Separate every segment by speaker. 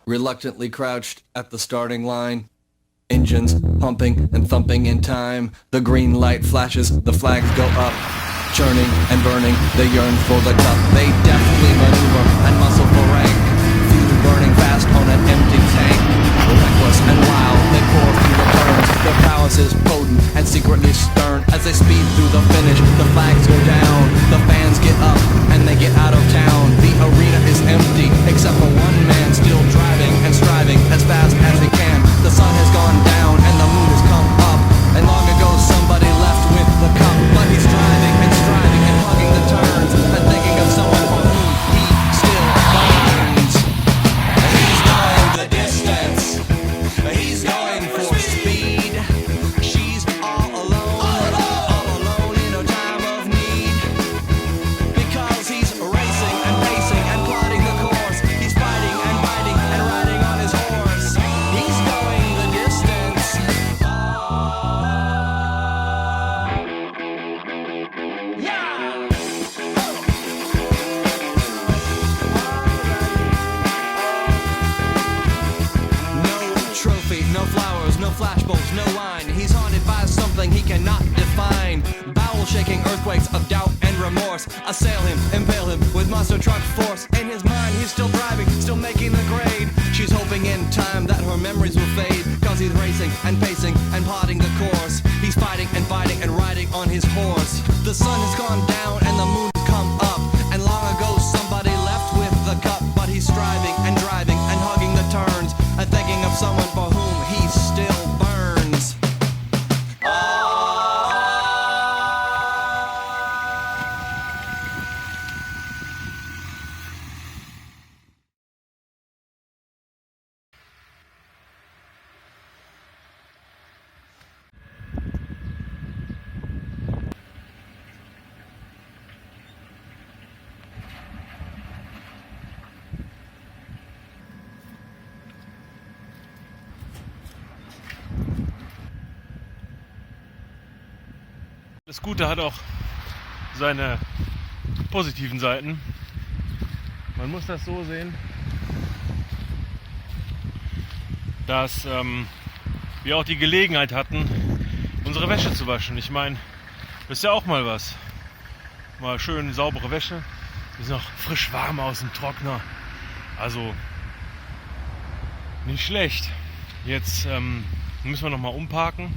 Speaker 1: reluctantly crouched at the starting line. Engines pumping and thumping in time. The green light flashes, the flags go up. Churning and burning, they yearn for the cup. They deftly maneuver and muscle for rank. Fuel burning fast on an empty tank. Reckless and wild, they pour through the turns. Their prowess is potent and secretly stern. As they speed through the finish, the flags go down. The fans get up and they get out of town. The arena is empty, except for one man still driving and striving as fast as he can. The sun has gone down and the moon has come up. And long ago somebody left with the cup. But he's driving and striving and hugging the turns and thinking of someone for whom he still burns. And he's going the distance. He's going for speed. She's all alone in her time of need. Because he's racing and pacing and plotting the course. He's fighting and biting and riding on his horse. He's going the distance. Yeah! No trophy, no flowers, no flashbulbs, no wine. He's haunted by something he cannot define. Bowel-shaking earthquakes of doubt and remorse assail him, impale him with monster truck force. In his mind, he's still driving, still making the grade. She's hoping in time that her memories will fade. Cause he's racing and pacing and plotting the course. He's fighting and fighting and riding on his horse. The sun has gone down and the moon has come up. And long ago somebody left with the cup. But he's striving and driving and hugging the turns and thinking of someone for whom he still burns.
Speaker 2: Das Gute hat auch seine positiven Seiten. Man muss das so sehen, dass wir auch die Gelegenheit hatten, unsere Wäsche zu waschen. Ich meine, das ist ja auch mal was. Mal schön saubere Wäsche. Die ist noch frisch warm aus dem Trockner. Also nicht schlecht. Jetzt müssen wir noch mal umparken.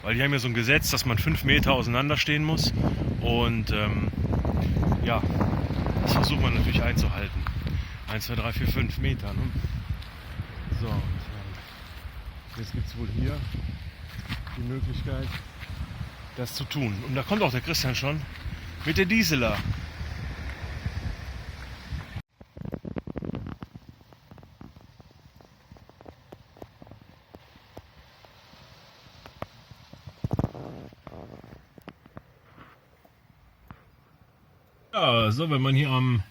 Speaker 2: Weil die haben ja so ein Gesetz, dass man 5 Meter auseinander stehen muss. Und ja, das versucht man natürlich einzuhalten. 1, 2, 3, 4, 5 Meter. Ne? So, und, jetzt gibt es wohl hier die Möglichkeit, das zu tun. Und da kommt auch der Christian schon mit der Dieseler. Ja, so, wenn man hier am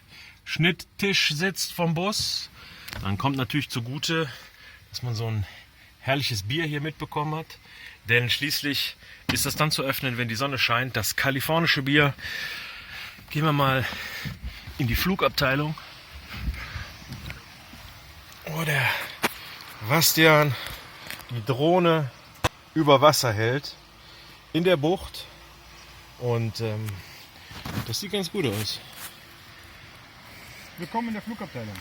Speaker 2: Schnitttisch sitzt vom Bus, dann kommt natürlich zugute, dass man so ein herrliches Bier hier mitbekommen hat. Denn schließlich ist das dann zu öffnen, wenn die Sonne scheint. Das kalifornische Bier. Gehen wir mal in die Flugabteilung, wo der Bastian die Drohne über Wasser hält in der Bucht. Und das sieht ganz gut aus.
Speaker 3: Willkommen in der Flugabteilung.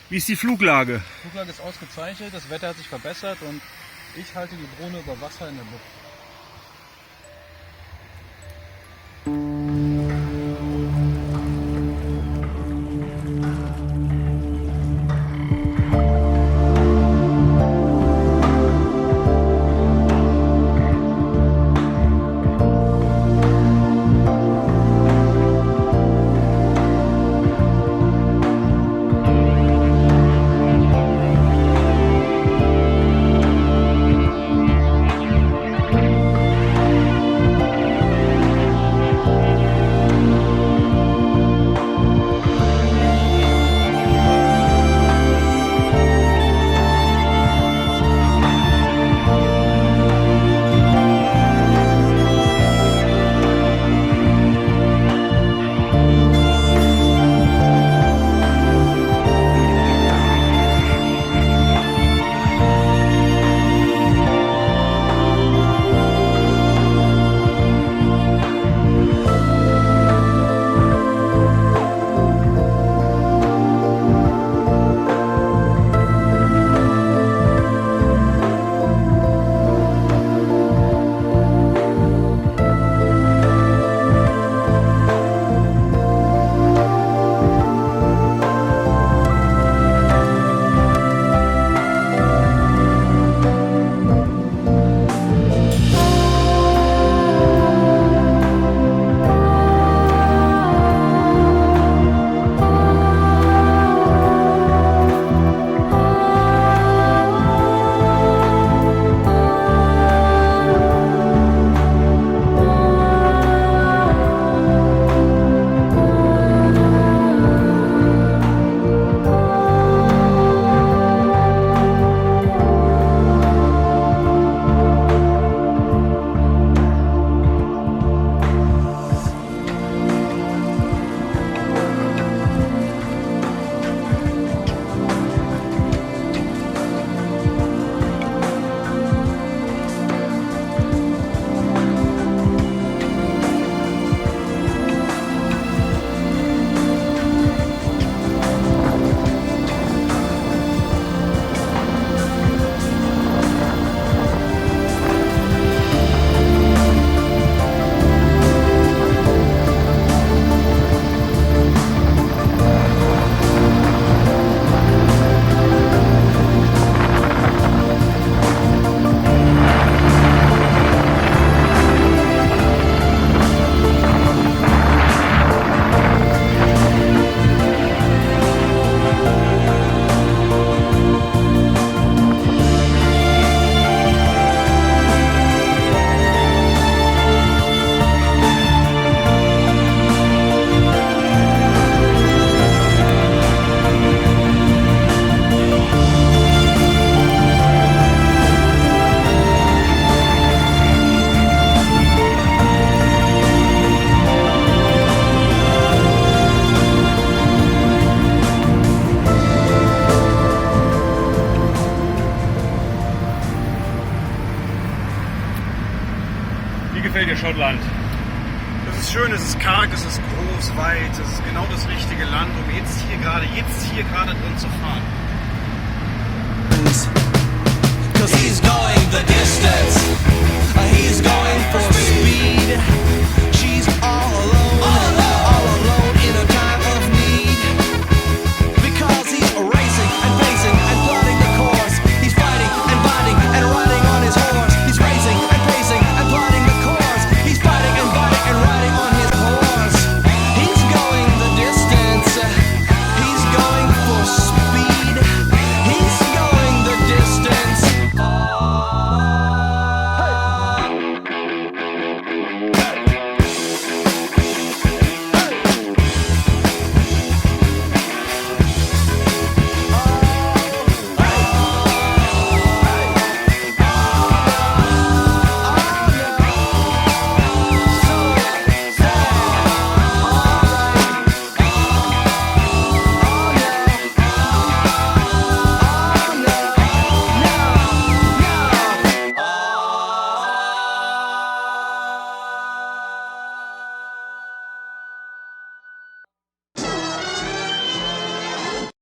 Speaker 2: Wie ist die Fluglage?
Speaker 3: Die Fluglage ist ausgezeichnet, das Wetter hat sich verbessert und ich halte die Drohne über Wasser in der Luft.
Speaker 2: Schottland?
Speaker 4: Das ist schön, es ist karg, es ist groß, weit, es ist genau das richtige Land, um jetzt hier gerade drin zu fahren.
Speaker 1: Cause he's going the distance. He's going for speed.